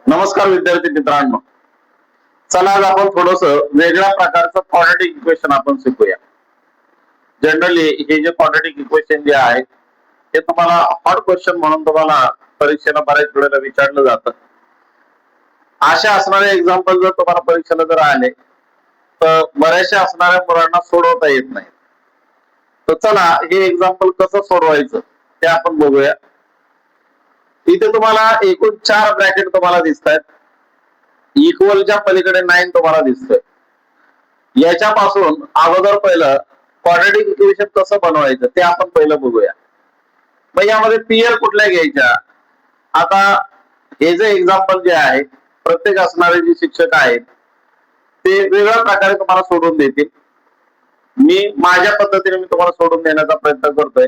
नमस्कार विद्यार्थी मित्रांनो. चला आज आपण थोडस वेगळ्या प्रकारचं क्वाड्रॅटिक इक्वेशन आपण शिकूया. जनरली हे जे क्वाड्रॅटिक इक्वेशन जे आहे ते तुम्हाला हॉट क्वेश्चन म्हणून तुम्हाला परीक्षेला बऱ्याच वेळेला विचारलं जातं. अशा असणारे एक्झाम्पल जर तुम्हाला परीक्षेला जर आले तर बऱ्याचशा असणाऱ्या मुलांना सोडवता येत नाही. तर चला हे एक्झाम्पल कसं सोडवायचं ते आपण बघूया. इथे तुम्हाला एकूण 4 ब्रॅकेट तुम्हाला दिसत आहेत. इक्वलच्या पलीकडे 9 तुम्हाला दिसतंय. याच्यापासून अगोदर पहिलं क्वाड्रॅटिक इक्वेशन कसं बनवायचं ते आपण पहिलं बघूया. मग यामध्ये पीएल कुठल्या घ्यायच्या. आता हे जे एक्झाम्पल जे आहे प्रत्येक असणारे जे शिक्षक आहेत ते वेगळ्या प्रकारे तुम्हाला सोडून देतील. मी माझ्या पद्धतीने मी तुम्हाला सोडून देण्याचा प्रयत्न करतोय.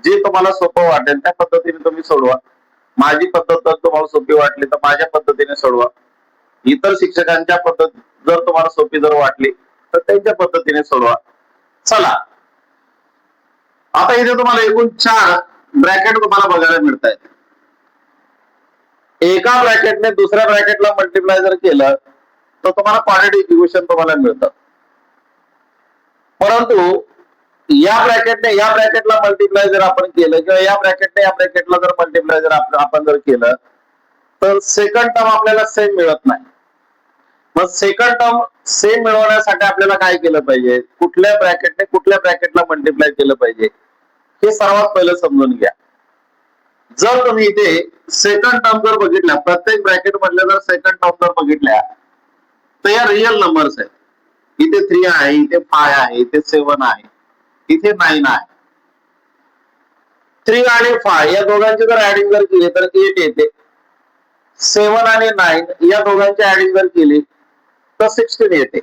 जे तुम्हाला सोपं वाटेल त्या पद्धतीने तुम्ही सोडवा. माझी पद्धत जर तुम्हाला सोपी वाटली तर माझ्या पद्धतीने सोडवा. इतर शिक्षकांच्या पद्धत जर तुम्हाला सोपी जर वाटली तर त्यांच्या पद्धतीने सोडवा. चला आता इथे तुम्हाला एकूण 4 ब्रॅकेट तुम्हाला बघायला मिळत आहेत. एका ब्रॅकेटने दुसऱ्या ब्रॅकेटला मल्टिप्लाय जर केलं तर तुम्हाला क्वाड्रॅटिक इक्वेशन तुम्हाला मिळतं. परंतु या ब्रॅकेटने या ब्रॅकेटला मल्टिप्लाय जर आपण केलं किंवा या ब्रॅकेटने या ब्रॅकेटला जर मल्टिप्लाय जर आपण जर केलं तर सेकंड टर्म आपल्याला सेम मिळत नाही. मग सेकंड टर्म सेम मिळवण्यासाठी आपल्याला काय केलं पाहिजे, कुठल्या ब्रॅकेटने कुठल्या ब्रॅकेटला मल्टिप्लाय केलं पाहिजे हे सर्वात पहिलं समजून घ्या. जर तुम्ही इथे सेकंड टर्म जर बघितल्या, प्रत्येक ब्रॅकेट मधल्या जर सेकंड टर्म जर बघितल्या तर या रिअल नंबर्स आहेत. इथे 3 आहे, इथे 5 आहे, इथे 7 आहे, इथे 9 आहे. 3 आणि 5 या दोघांची जर ऍडिंग जर केली तर 8 येते. 7 आणि 9 या दोघांची ऍडिंग जर केली तर 16 येते.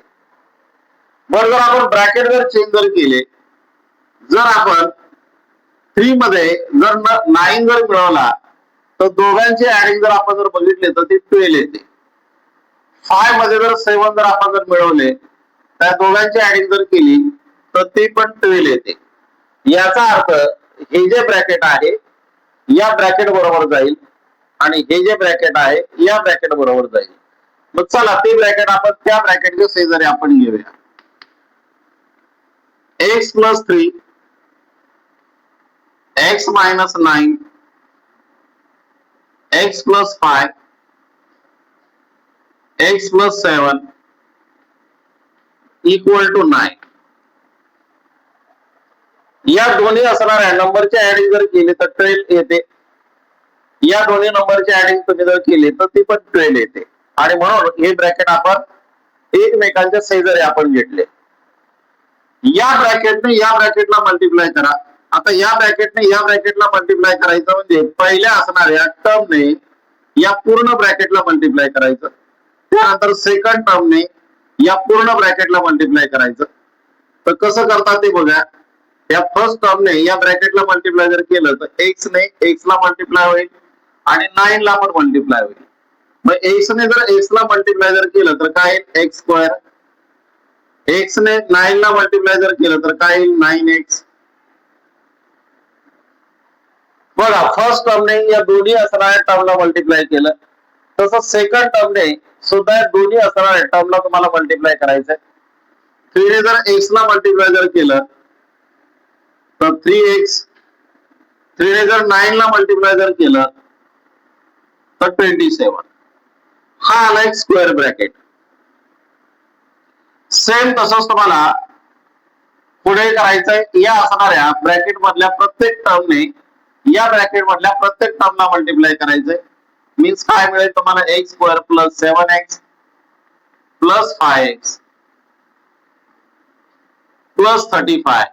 बरं जर आपण ब्रॅकेट जर चेंज जर केले, जर आपण 3 मध्ये जर 9 जर मिळवला तर दोघांची ऍडिंग जर आपण जर बघितले तर ते 12 येते. 5 मध्ये जर 7 जर आपण जर मिळवले त्या दोघांची ऍडिंग जर केली तर ते पण 12 येते. याचा अर्थ हे जे ब्रॅकेट आहे या ब्रॅकेट बरोबर जाईल आणि हे जे ब्रॅकेट आहे या ब्रॅकेट बरोबर जाईल. मग चला ते ब्रॅकेट आपण त्या ब्रॅकेटच्या शेजारी आपण घेऊया. x + 3 x - 9 x + 5 x + 7 = 9. या दोन्ही असणाऱ्या नंबरची ऍडिंग जर केली तर 12 येते. या दोन्ही नंबरची ऍडिंग तुम्ही जर केली तर ती पण 12 येते. आणि म्हणून हे ब्रॅकेट आपण एकमेकांच्या शेजारी आपण घेतले. या ब्रॅकेटने या ब्रॅकेटला मल्टिप्लाय करा. आता या ब्रॅकेटने या ब्रॅकेटला मल्टिप्लाय करायचं म्हणजे पहिल्या असणाऱ्या टर्मने या पूर्ण ब्रॅकेटला मल्टिप्लाय करायचं. त्यानंतर सेकंड टर्मने या पूर्ण ब्रॅकेटला मल्टिप्लाय करायचं. तर कसं करतात ते बघा. या फर्स्ट टर्मने या ब्रॅकेटला मल्टिप्लाय जर केलं तर x ने x ला मल्टिप्लाय होईल आणि 9 ला पण मल्टिप्लाय होईल. मग x ने जर x ला मल्टिप्लाय जर केलं तर काय येईल x². x ने 9 ला मल्टिप्लाय जर केलं तर काय येईल 9x. बघा फर्स्ट टर्मने या दोन्ही असणाऱ्या टर्मला मल्टिप्लाय केलं तसं सेकंड टर्मने सुद्धा या दोन्ही असणाऱ्या टर्मला तुम्हाला मल्टिप्लाय करायचंय. 3 ने जर x ला मल्टिप्लाय जर केलं तर 3x. 3 ने जर 9 ला मल्टिप्लाय जर केलं तर 27. हा आला एक स्क्वेअर ब्रॅकेट. सेम तसंच तुम्हाला पुढे करायचंय. या असणाऱ्या ब्रॅकेट मधल्या प्रत्येक टर्मने या ब्रॅकेट मधल्या प्रत्येक टर्मला मल्टिप्लाय करायचंय. मीन्स काय मिळेल तुम्हाला x² + 7x + 5x + 35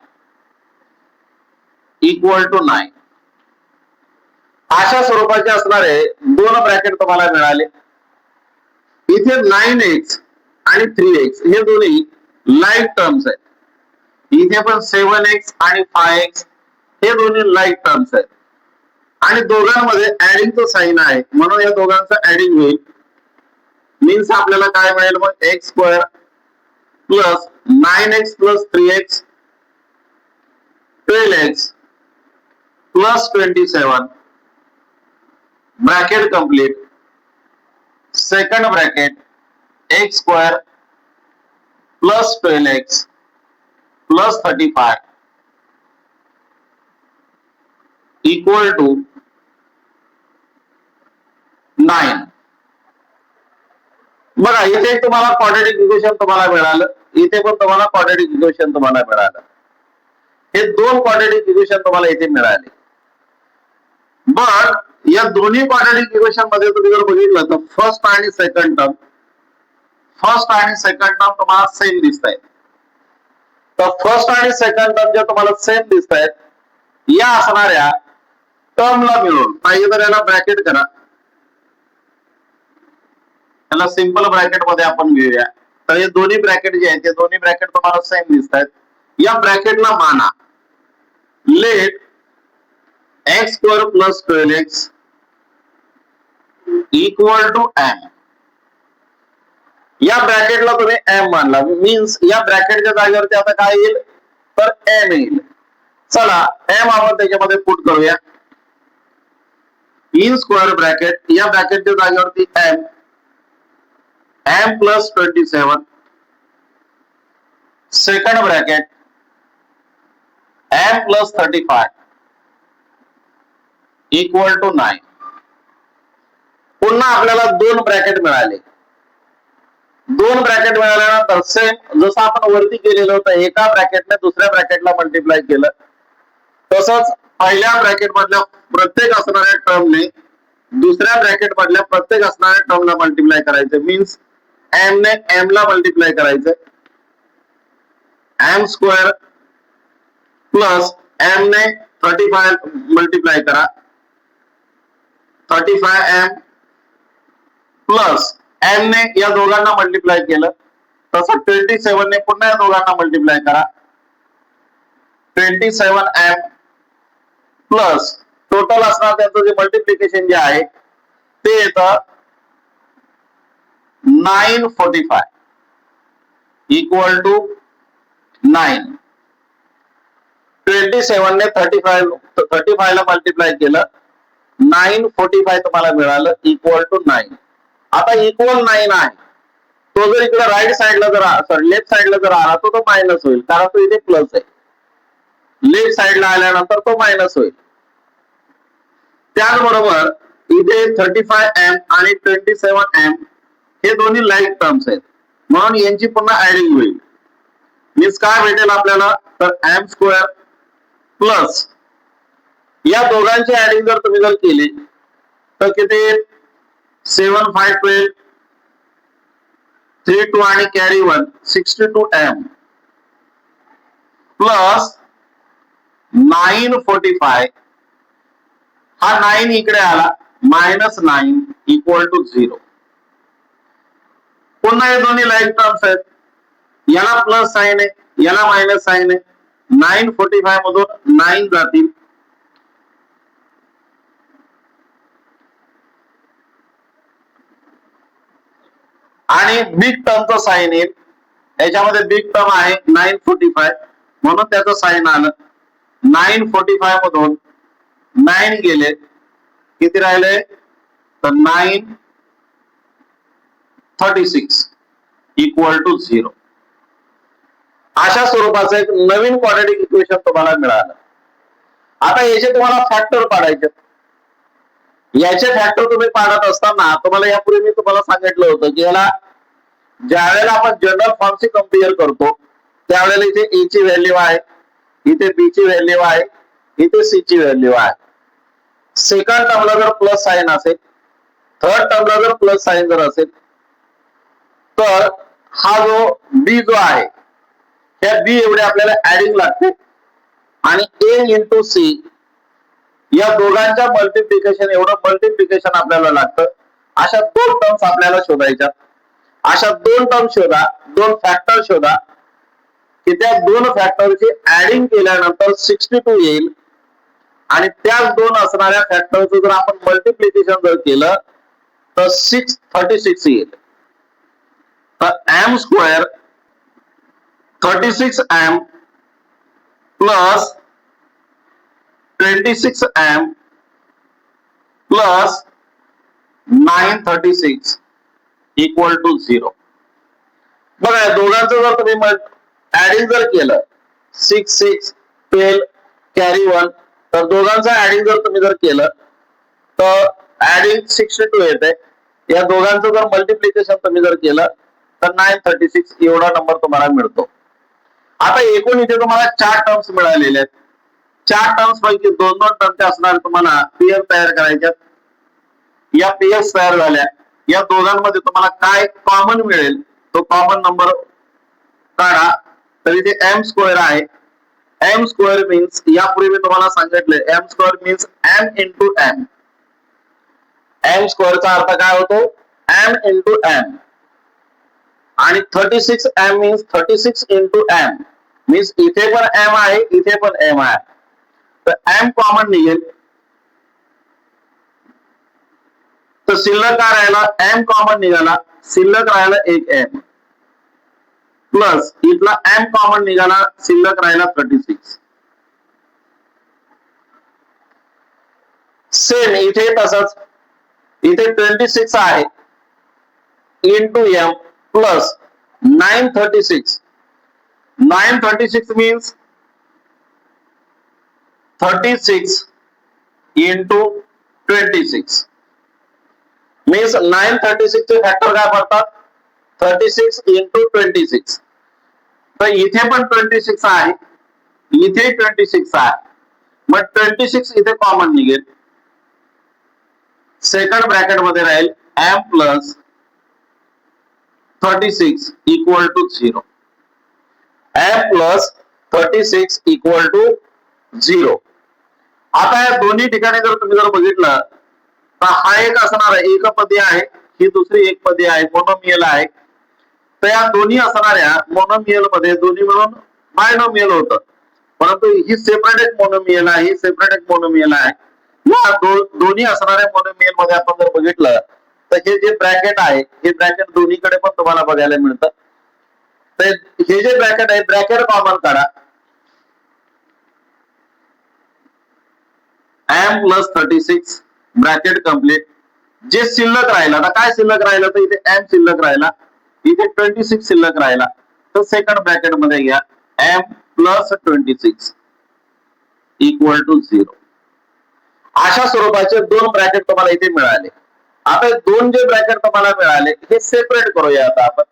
= 9. अशा स्वरूपाचे असणारे दोन ब्रॅकेट तुम्हाला मिळाले. इथे 9x आणि 3x हे दोन्ही लाईक टर्म्स आहेत. इथे पण 7x आणि 5x हे दोन्ही लाईक टर्म्स आहेत आणि दोघांमध्ये ऍडिंगचं साइन आहे म्हणून या दोघांचं ऍडिंग होईल. मीन्स आपल्याला काय मिळेल मग x² + 9x + 3x 12x + 27 bracket complete. Second bracket x square plus 12x plus 35 equal to 9. बघा इथे तुम्हाला क्वाड्रॅटिक इक्वेशन तुम्हाला मिळालं, इथे पण तुम्हाला क्वाड्रॅटिक इक्वेशन तुम्हाला मिळालं. हे दोन क्वाड्रॅटिक इक्वेशन तुम्हाला इथे मिळाले. बट या दोन्ही क्वाड्रॅटिक इक्वेशन मध्ये तुम्ही जर बघितलं तर फर्स्ट आणि सेकंड टर्म तुम्हाला सेम दिसत आहेत. तर फर्स्ट आणि सेकंड टर्म ज्या तुम्हाला सेम दिसत आहेत या असणाऱ्या टर्मला मिळून पाहिजे तर याला ब्रॅकेट करा, याला सिंपल ब्रॅकेट मध्ये आपण घेऊया. तर हे दोन्ही ब्रॅकेट जे आहेत ते दोन्ही ब्रॅकेट तुम्हाला सेम दिसत आहेत. या ब्रॅकेटला माना let x square plus 12x equal to m. या ब्रॅकेटला तुम्ही m मानला, मीन्स या ब्रॅकेटच्या जागेवरती आता काय येईल तर m येईल. चला m आपण त्याच्यामध्ये पुट करूया. इन स्क्वेअर ब्रॅकेट, या ब्रॅकेटच्या जागेवरती m plus 27 second bracket m plus 35 equal to 9. पुन्हा आपल्याला दोन ब्रॅकेट मिळाले. दोन ब्रॅकेट मिळाल्यानंतर सेम जसं आपण वरती केलेलं होतं एका ब्रॅकेटने दुसऱ्या ब्रॅकेटला मल्टिप्लाय केलं, तसंच पहिल्या ब्रॅकेट मधल्या प्रत्येक असणाऱ्या टर्मने दुसऱ्या ब्रॅकेट मधल्या प्रत्येक असणाऱ्या टर्मला मल्टिप्लाय करायचं. मीन्स m ने m ला मल्टिप्लाय करायचं. m स्क्वेअर प्लस m ने 35 मल्टिप्लाय करा, 35m प्लस m ने या दोघांना मल्टिप्लाय केलं, तसं 27 ने पुन्हा या दोघांना मल्टिप्लाय करा, 27m प्लस टोटल असणार त्यांचं जे मल्टिप्लिकेशन जे आहे ते येतं 945 इक्वल टू 9. 27 ने 35 ला मल्टिप्लाय केलं, 945 तुम्हाला मिळालं इक्वल टू 9. आता इक्वल 9 आहे, तो जर इकडे राईट साइडला जर लेफ्ट साइडला जर आला तर तो मायनस होईल, कारण तो इथे प्लस आहे. लेफ्ट साइडला आल्यानंतर तो मायनस होईल. त्याचबरोबर इथे 35m आणि 27m हे दोन्ही लाईक टर्म्स आहेत, म्हणून यांची पुन्हा ऍडिंग होईल. मीन्स काय भेटेल आपल्याला तर m स्क्वेअर प्लस या दोघांची ऍडिंग जर तुम्ही जर केली तर किती 7 5 12 3 2 आणि कॅरी 1 62m प्लस 945 हा 9 इकडे आला मायनस 9 इक्वल टू 0. पुन्हा हे दोन्ही लाईक टर्म्स आहेत, याला प्लस साइन आहे याला मायनस साइन आहे. 945 मधून 9 जातील, आणि बिग टर्मचं साइन येईल. याच्यामध्ये बिग टर्म आहे 945 म्हणून त्याचं साइन आलं. 945 मधून 9 गेले, किती राहिले तर 936 इक्वल टू 0. अशा स्वरूपाचं एक नवीन क्वाड्रॅटिक इक्वेशन तुम्हाला मिळालं. आता याचे तुम्हाला फॅक्टर पाडायचे. याचे फॅक्टर तुम्ही पाडत असताना तुम्हाला यापूर्वी मी तुम्हाला सांगितलं होतं की याला ज्या वेळेला आपण जनरल फॉर्मशी कम्पेअर करतो त्यावेळेला इथे ए ची व्हॅल्यू आहे, इथे बी ची व्हॅल्यू आहे, इथे सी ची व्हॅल्यू आहे. सेकंड टर्मला जर प्लस साइन असेल, थर्ड टर्मला जर प्लस साइन जर असेल तर हा जो बी जो आहे त्या बी एवढे आपल्याला ऍडिंग लागते, आणि ए इंटू सी या दोघांच्या मल्टिप्लिकेशन एवढं मल्टिप्लिकेशन आपल्याला लागतं. अशा दोन टर्म्स आपल्याला शोधायच्या. अशा दोन टर्म शोधा, दोन फॅक्टर शोधा की त्या दोन फॅक्टरची ऍडिंग केल्यानंतर 62 येईल, आणि त्याच दोन असणाऱ्या फॅक्टरचं जर आपण मल्टिप्लिकेशन जर केलं तर 636 येईल. तर m square 36m plus 26m plus 936 equal to 0. बघा या दोघांचं जर तुम्ही ऍडिंग जर केलं 6 6 12 कॅरी 1, तर दोघांचं ऍडिंग जर तुम्ही जर केलं तर ऍडिंग 62 येते. या दोघांचं जर मल्टिप्लिकेशन तुम्ही जर केलं तर 936 एवढा नंबर तुम्हाला मिळतो. आता एकूण इथे तुम्हाला 4 टर्म्स मिळालेले आहेत. 4 टर्म्स पैकी 2-2 टर्मचे असणार तुम्हाला पीएफ तयार करायच्यात. या पीएफ तयार झाल्या, या दोघांमध्ये तुम्हाला काय कॉमन मिळेल तो कॉमन नंबर काढा. तर इथे एम स्क्वेअर आहे. एम स्क्वेअर मीन्स यापूर्वी मी तुम्हाला सांगितले M square means M into M. M स्क्वेअरचा अर्थ काय होतो एम इंटू एम. आणि 36 M means 36 into M means इथे पण एम आहे इथे पण एम आहे. तर एम कॉमन निघेल तर शिल्लक काय राहिला एम कॉमन निघाला, शिल्लक राहिला एक एम प्लस इथला एम कॉमन निघाला, शिल्लक राहिला 36. सेम इथे तसंच इथे 26 आहे into m plus 936. 936 means 36 into 26 means 936 चे फॅक्टर काय पडतात 36 इंटू 26. तर इथे पण 26 आहे इथे 26 आहे. मग 26 इथे कॉमन निघेल. सेकंड ब्रॅकेट मध्ये राहील m plus 36 equal to 0. M plus 36 equal to 0. आता या दोन्ही ठिकाणी जर तुम्ही जर बघितलं तर हा एक असणार आहे एकपदी आहे, ही दुसरी एकपदी आहे मोनोमियल आहे. तर या दोन्ही असणाऱ्या मोनोमियल मध्ये दोन्ही मिळून बायनोमियल होतं, परंतु ही सेपरेट एक मोनोमियल आहे, ही सेपरेट एक मोनोमियल आहे. या दोन्ही असणाऱ्या मोनोमियल मध्ये आपण जर बघितलं तर हे जे ब्रॅकेट आहे हे ब्रॅकेट दोन्हीकडे पण तुम्हाला बघायला मिळतं. तर हे जे ब्रॅकेट आहे ब्रॅकेट कॉमन काढा. M plus 36 bracket complete. जे शिल्लक राहिला आता काय शिल्लक राहिला तर इथे एम शिल्लक राहिला इथे 26 शिल्लक राहिला. तर सेकंड ब्रॅकेट मध्ये घ्या एम प्लस 26 इक्वल टू 0. अशा स्वरूपाचे दोन ब्रॅकेट तुम्हाला इथे मिळाले. आता दोन जे ब्रॅकेट तुम्हाला मिळाले हे सेपरेट करूया आता आपण.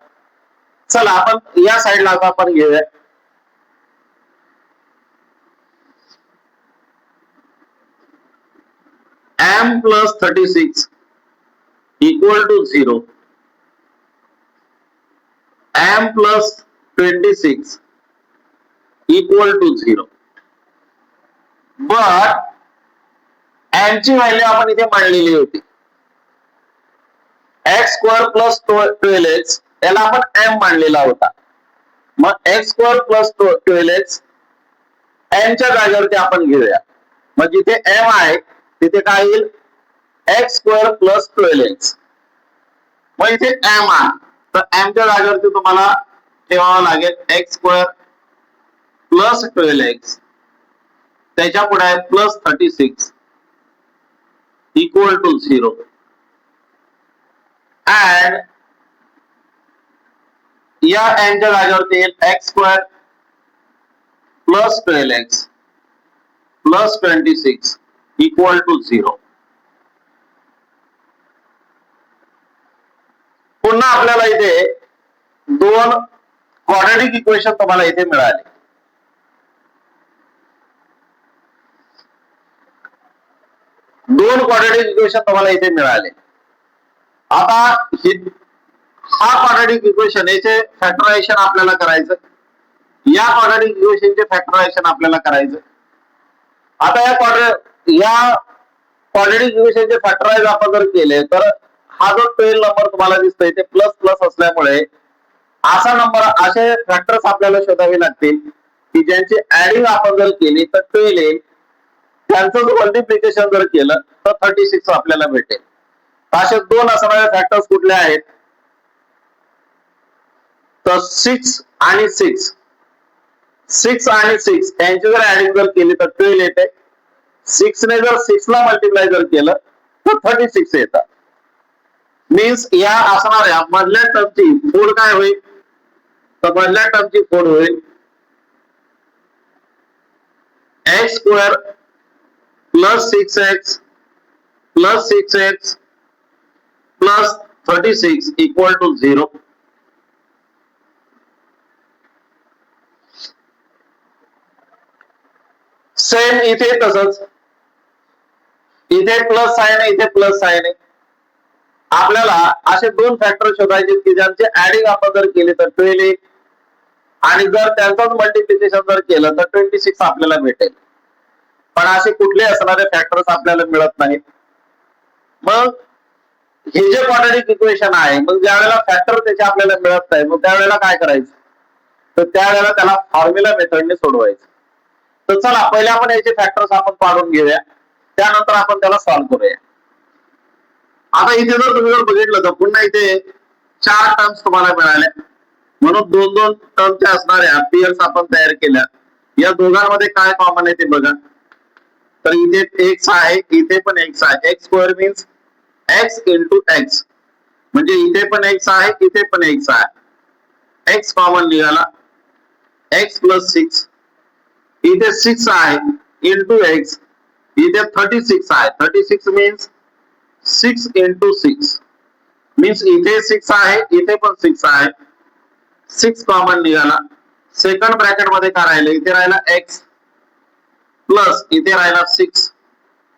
चला आपण या साईडला आता आपण घेऊया. M plus 36 equal to 0. M plus 26 equal to 0. But m ची व्हॅल्यू आपण इथे मांडलेली होती एक्स स्क्वेअर प्लस 12x याला आपण एम मांडलेला होता. मग x square plus 12x M च्या जागेवरती आपण घेऊया. मग जिथे एम आहे तिथे काय येईल एक्स स्क्वेअर प्लस 12x. मग इथे एम आहे तर एम च्या जागेवरती तुम्हाला ठेवावं लागेल एक्स स्क्वेअर प्लस 12x त्याच्या पुढे आहे प्लस 36 इक्वल टू 0. अँड या एन च्या जागेवरती येईल x square plus 12x plus 26 equal to 0. पुन्हा आपल्याला इथे दोन क्वाड्रॅटिक इक्वेशन तुम्हाला इथे मिळाले. दोन क्वाड्रॅटिक इक्वेशन तुम्हाला इथे मिळाले. आता हा क्वाड्रॅटिक इक्वेशन याचे फॅक्टरायझेशन आपल्याला करायचं. या क्वाड्रॅटिक इक्वेशनचे फॅक्टरायझेशन आपल्याला करायचं. आता या क्वाड्रॅटिक इक्वेशनचे फॅक्टराइज आपण जर केले तर हा जो 12 नंबर तुम्हाला दिसतोय ते प्लस प्लस असल्यामुळे असा नंबर असे फॅक्टर्स आपल्याला शोधावे लागतील की ज्यांची ऍडिंग आपण जर केली तर 12 येईल. त्यांचं जर मल्टिप्लिकेशन जर केलं तर 36 आपल्याला भेटेल. असे दोन असणारे फॅक्टर्स कुठले आहेत तर 6 आणि 6. 6 आणि 6 यांची जर ऍडिंग जर केली तर 12 येते. 6 ने जर 6 ला मल्टिप्लाय जर केलं तर 36 येतात. मीन्स या असणाऱ्या मधल्या टर्मची फोड काय होईल, तर मधल्या टर्मची फोड होईल x square plus 6x plus 6x plus 36 equal to 0. Same इथे तसंच, इथे प्लस साइन आहे, इथे प्लस साइन आहे. आपल्याला असे दोन फॅक्टर शोधायचे की ज्यांचे ऍडिंग आपण जर केले तर 12 येईल आणि जर त्यांचाच मल्टिप्लिकेशन जर केलं तर 26 आपल्याला भेटेल. पण असे कुठले असणारे फॅक्टर्स आपल्याला मिळत नाहीत. मग हे जे क्वाड्रॅटिक इक्वेशन आहे, मग ज्या वेळेला फॅक्टर त्याचे आपल्याला मिळत नाही, मग त्यावेळेला काय करायचं, तर त्यावेळेला त्याला फॉर्म्युला मेथडने सोडवायचं. तर चला पहिले आपण याचे फॅक्टर्स आपण काढून घेऊया, त्यानंतर आपण त्याला सॉल्व्ह करूया. आता इथे जर तुम्ही जर बघितलं तर पुन्हा इथे 4 टर्म्स तुम्हाला मिळाल्या, म्हणून 2-2 टर्मच्या असणाऱ्या पेयर्स आपण तयार केल्या. या दोघांमध्ये काय कॉमन आहे ते बघा. तर इथे एक्स आहे, इथे पण एक्स आहे. X square means x into x, म्हणजे इथे पण एक्स आहे, इथे पण एक्स आहे. एक्स कॉमन निघाला, एक्स प्लस 6, इथे 6 आहे इंटू एक्स, इथे 36 आहे. 36 मीन्स 6 इंटू 6 मीन्स इथे 6 आहे, इथे पण 6 आहे. 6 कॉमन निघाला. सेकंड ब्रॅकेट मध्ये काय राहिलं, इथे राहिला एक्स प्लस इथे राहिला 6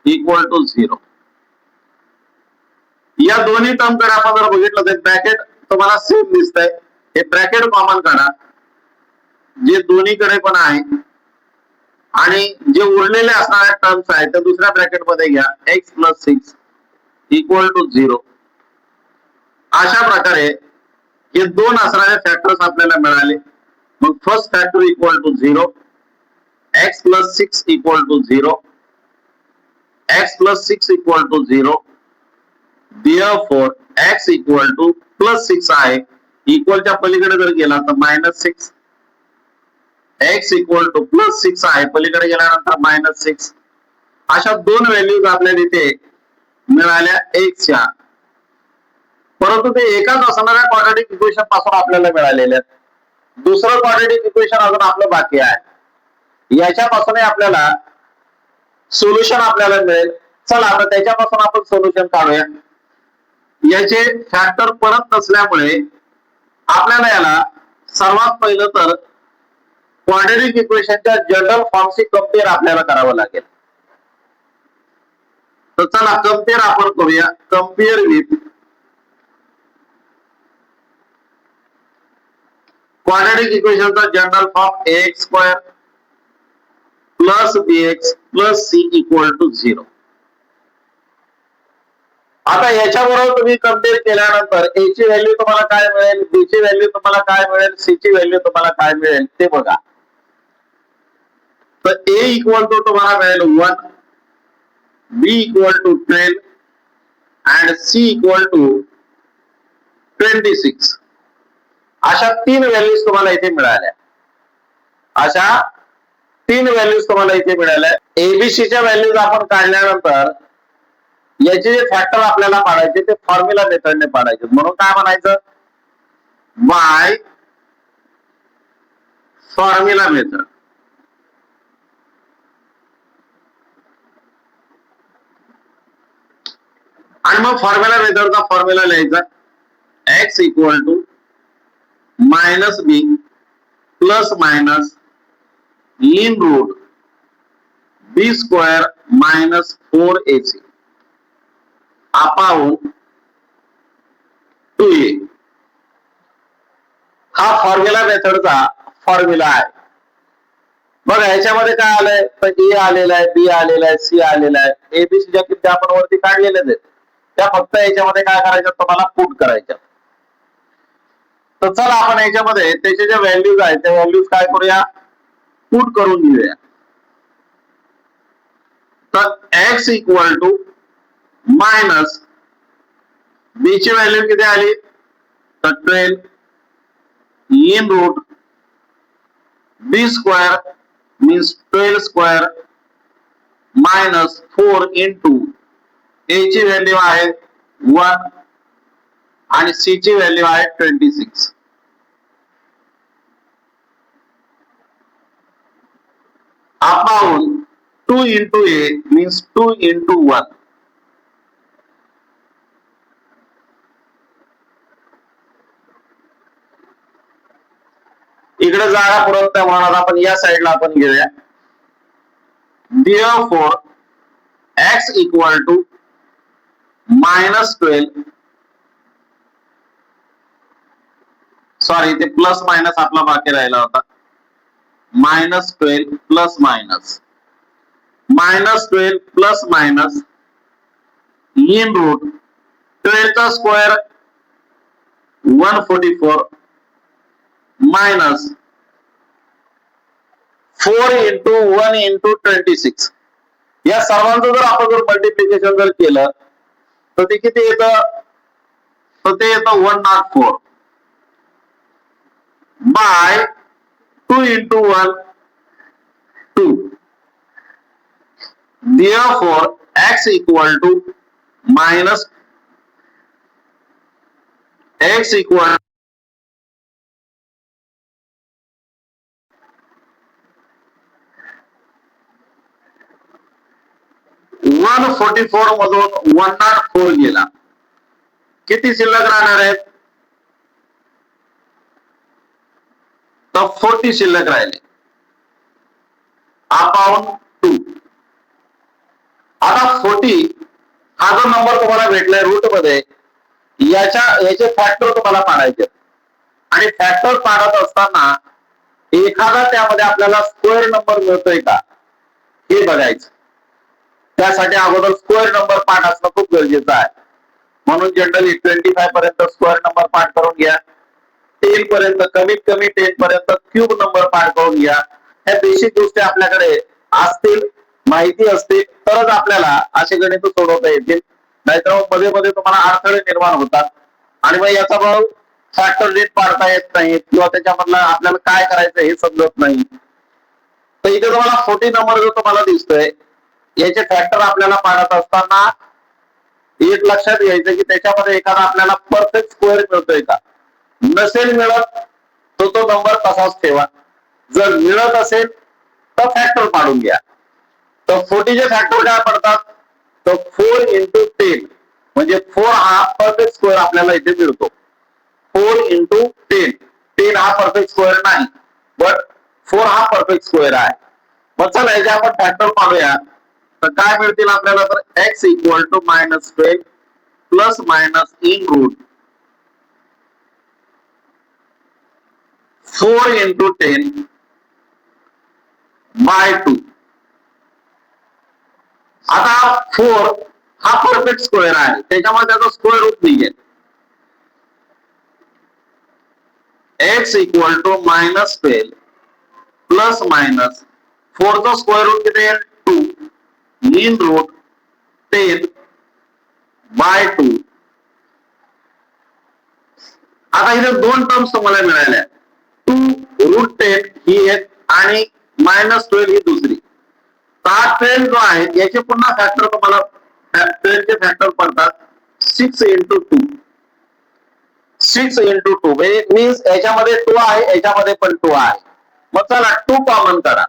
इक्वल टू 0. या दोन्ही टर्म कडे आपण जर बघितलं तर ब्रॅकेट तुम्हाला सेम दिसतंय. हे ब्रॅकेट कॉमन काढा जे दोन्हीकडे पण आहे आणि जे उरलेले असणाऱ्या टर्म्स आहेत ते दुसऱ्या ब्रॅकेट मध्ये घ्या. X plus 6 equal to 0. अशा प्रकारे हे दोन असणारे फॅक्टर्स आपल्याला मिळाले. मग first factor equal to 0, x plus 6 equal to 0, x plus 6 equal to 0. Therefore x equal to plus 6 आहे, इक्वलच्या पलीकडे जर गेला तर minus 6. x equal to plus 6 आहे, पलीकडे गेल्यानंतर मायनस 6. अशा दोन व्हॅल्यूज आपल्याला इथे मिळाल्या एक्सच्या, परंतु ते एकाच असणाऱ्या क्वाड्रॅटिक इक्वेशन पासून आपल्याला मिळालेले आहेत. दुसरं क्वाड्रॅटिक इक्वेशन अजून आपलं बाकी आहे, याच्यापासूनही आपल्याला सोल्युशन आपल्याला मिळेल. चला आता त्याच्यापासून आपण सोल्युशन काढूया. याचे फॅक्टर परत नसल्यामुळे आपल्याला याला सर्वात पहिलं तर क्वाड्रॅटिक इक्वेशनच्या जनरल फॉर्मशी कम्पेअर आपल्याला करावं लागेल. तर चला कम्पेअर आपण करूया. कम्पेअर विथ क्वाड्रॅटिक इक्वेशनचा general form ax square plus bx plus c equal to 0. आता याच्याबरोबर तुम्ही कम्पेअर केल्यानंतर a ची व्हॅल्यू तुम्हाला काय मिळेल, b ची व्हॅल्यू तुम्हाला काय मिळेल, c ची व्हॅल्यू तुम्हाला काय मिळेल ते बघा. तर a इक्वल टू तुम्हाला मिळेल 1, b equal to 12 and c equal to 26. अशा 3 व्हॅल्यूज तुम्हाला इथे मिळाल्या. अशा 3 व्हॅल्यूज तुम्हाला इथे मिळाल्या. एबीसीच्या व्हॅल्यूज आपण काढल्यानंतर याचे जे फॅक्टर आपल्याला पाडायचे ते फॉर्म्युला मेथडने पाडायचे. म्हणून काय म्हणायचं, बाय फॉर्म्युला मेथड. आणि मग फॉर्म्युला मेथडचा फॉर्म्युला लिहायचा x equal to minus b plus minus in root B square minus 4ac upon 2a. हा फॉर्म्युला मेथडचा फॉर्म्युला आहे. बघा याच्यामध्ये काय आलंय, तर ए आलेला आहे, बी आलेला आहे, सी आलेला आहे. एबीसीच्या किमती आपण वरती काढलेल्या आहेत, त्या फक्त याच्यामध्ये काय करायच्या तुम्हाला पुट करायच्या. तर चला आपण याच्यामध्ये त्याचे जे व्हॅल्यूज आहेत त्या व्हॅल्यूज काय करूया, पुट करून घेऊया. तर X equal to minus B ची व्हॅल्यू किती आली, तर 12 in root B square means 12 square minus 4 into A ची व्हॅल्यू आहे 1 आणि सी ची व्हॅल्यू आहे 26. Upon 2 into A means 2 into 1. इकडे जागा पुरवत नाही म्हणून आपण या साईडला आपण घेऊया. Therefore x equal to -12, sorry ते प्लस मायनस आपला बाकी राहिला होता. -12 plus minus -12 plus minus in root 12 चा स्क्वेअर 144 मायनस 4 into 1 into 26. या सर्वांचं जर आपण जर मल्टिप्लिकेशन जर केलं तर ते किती येतं? तर ते येतं 104 bye 2 into 1 2. Therefore x equal to minus x equal 144 मधून 104 गेला. किती शिल्लक राहणार आहेत? तर 40 शिल्लक राहिले. अपाऊन 2. आता 40 हा जो नंबर तुम्हाला भेटलाय रूट मध्ये, याचे फॅक्टर तुम्हाला पाडायचे आणि फॅक्टर पाडत असताना एखादा त्यामध्ये आपल्याला स्क्वेअर नंबर मिळतोय का हे बघायचं. त्यासाठी अगोदर स्क्वेअर नंबर पाठ असणं खूप गरजेचं आहे. म्हणून जनरली 25 पर्यंत स्क्वेअर नंबर पाठ करून घ्या. 10 पर्यंत कमीत कमी 10 पर्यंत क्यूब नंबर पाठ करून घ्या. ह्या बेसिक गोष्टी आपल्याकडे असतील, माहिती असतील तरच आपल्याला असे गणित सोडवता येतील. नाहीतर मध्ये मध्ये तुम्हाला अडथळे निर्माण होतात आणि मग याचा भाव फॅक्टर रेट पाडता येत नाही किंवा त्याच्यामधला आपल्याला काय करायचं हे समजत नाही. तर इथे तुम्हाला 40 नंबर जो तुम्हाला दिसतोय याचे फॅक्टर आपल्याला पाडत असताना एक लक्षात घ्यायचं की त्याच्यामध्ये एखादा आपल्याला परफेक्ट स्क्वेअर मिळतोय का. नसेल मिळत तो नंबर तसाच ठेवा. जर मिळत असेल तर फॅक्टर पाडून घ्या. तर 40 चे फॅक्टर काय पडतात? तर 4 into 10 म्हणजे 4 हा परफेक्ट स्क्वेअर आपल्याला इथे मिळतो. 4 into 10. 10 हा परफेक्ट स्क्वेअर नाही, बट 4 हा परफेक्ट स्क्वेअर आहे. मग चला याचे आपण फॅक्टर पाडूया. तर काय मिळतील आपल्याला? तर x equal to -12 plus minus in root 4 into 10 by 2. आता 4 हा परफेक्ट स्क्वेअर आहे, त्याच्यामुळे त्याचा स्क्वेअर रूट नाहीये. x equal to -12 plus minus 4 चा स्क्वेअर रूट किती आहे? 2 इन रूट 10 बाय 2. आता इथे दोन टर्म्स तुम्हाला मिळाल्या. 2 रूट 10 ही एक आणि -12 ही दुसरी. 12 जो आहे याचे पुन्हा फॅक्टर तुम्हाला 12 चे फॅक्टर पडतात 6 into 2. 6 into 2 मीन्स याच्यामध्ये 2 आहे, याच्यामध्ये पण 2 आहे. मग चला 2 कॉमन करा.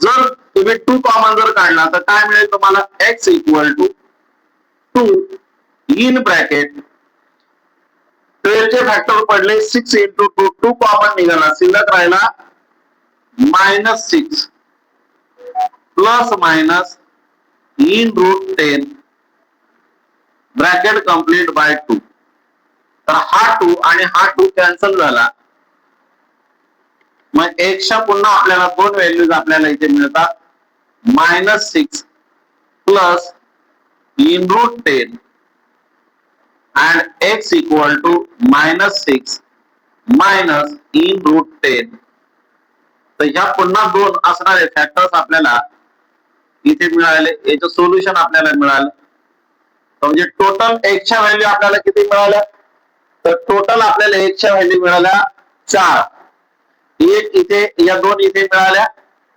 जर तुम्ही 2 कॉमन जर काढला तर काय मिळेल तुम्हाला? x equal to 2 in bracket 12 चे फॅक्टर पडले 6 into 2. 2 कॉमन निघाला, शिल्लक राहिला -6 plus minus in root 10 bracket complete by 2. तर हा 2 आणि हा 2 कॅन्सल झाला. मग एक्सच्या पुन्हा आपल्याला दोन व्हॅल्यूज आपल्याला इथे मिळतात. -6 plus in root 10 and x equal to -6 minus in root 10. तर ह्या पुन्हा दोन असणारे फॅक्टर्स आपल्याला इथे मिळाले. याचं सोल्युशन आपल्याला मिळालं. म्हणजे टोटल एक्सच्या व्हॅल्यू आपल्याला किती मिळाल्या? तर टोटल आपल्याला एक्सच्या व्हॅल्यू मिळाल्या 4. एक इथे, या दोन इथे मिळाल्या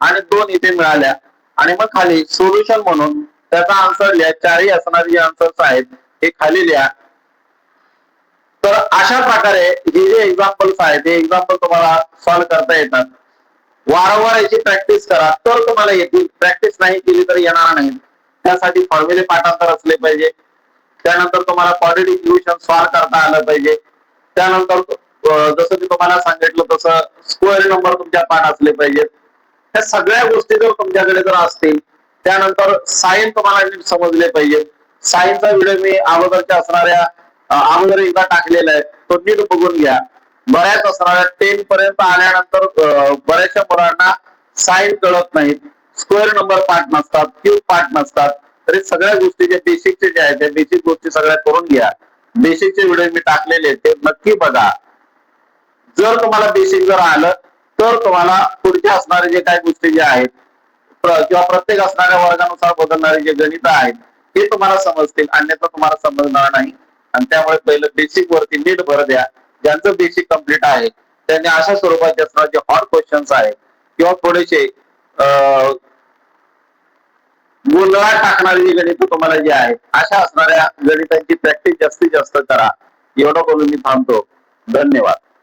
आणि 2 इथे मिळाल्या. आणि मग खाली सोल्युशन म्हणून त्याचा आन्सर लिहा. चारही असणारे जे आन्सर्स आहेत हे खाली लिहा. प्रकारे हे जे एक्झाम्पल्स आहेत ते एक्झाम्पल तुम्हाला सॉल्व्ह करता येतात. वारंवार याची प्रॅक्टिस करा तर तुम्हाला येतील. प्रॅक्टिस नाही केली तर येणार नाही. त्यासाठी फॉर्म्युले पाठांतर असले पाहिजे. त्यानंतर तुम्हाला क्वाड्रेटिक इक्वेशन सॉल्व्ह करता आलं पाहिजे. त्यानंतर जसं मी तुम्हाला सांगितलं तसं स्क्वेअर नंबर तुमच्या पाठ असले पाहिजेत. ह्या सगळ्या गोष्टी जर तुमच्याकडे जर असतील, त्यानंतर साइन तुम्हाला नीट समजले पाहिजे. साइनचा व्हिडिओ मी अगोदरच्या असणाऱ्या अगोदर एकदा टाकलेला आहे, तो नीट बघून घ्या. बऱ्याच असणाऱ्या 10 पर्यंत आल्यानंतर बऱ्याचशा मुलांना साइन कळत नाहीत, स्क्वेअर नंबर पाठ नसतात, क्यूब पाठ नसतात. तरी सगळ्या गोष्टी जे बेसिकचे जे आहेत त्या बेसिक गोष्टी सगळ्या करून घ्या. बेसिकचे व्हिडिओ मी टाकलेले ते नक्की बघा. जर तुम्हाला बेसिक जर आलं तर तुम्हाला पुढचे असणारे जे काही गोष्टी ज्या आहेत किंवा प्रत्येक असणाऱ्या वर्गानुसार बदलणारे जे गणित आहेत ते तुम्हाला समजतील, अन्यथा तुम्हाला समजणार नाही. आणि त्यामुळे पहिलं बेसिक वरती नीट भर द्या. ज्यांचं बेसिक कम्प्लीट आहे त्यांनी अशा स्वरूपाचे असणारे जे हॉट क्वेश्चन्स आहेत किंवा थोडेसे गोंधळात टाकणारी जी गणित तुम्हाला जे आहेत अशा असणाऱ्या गणितांची प्रॅक्टिस जास्तीत जास्त करा. एवढं बोलून मी थांबतो. धन्यवाद.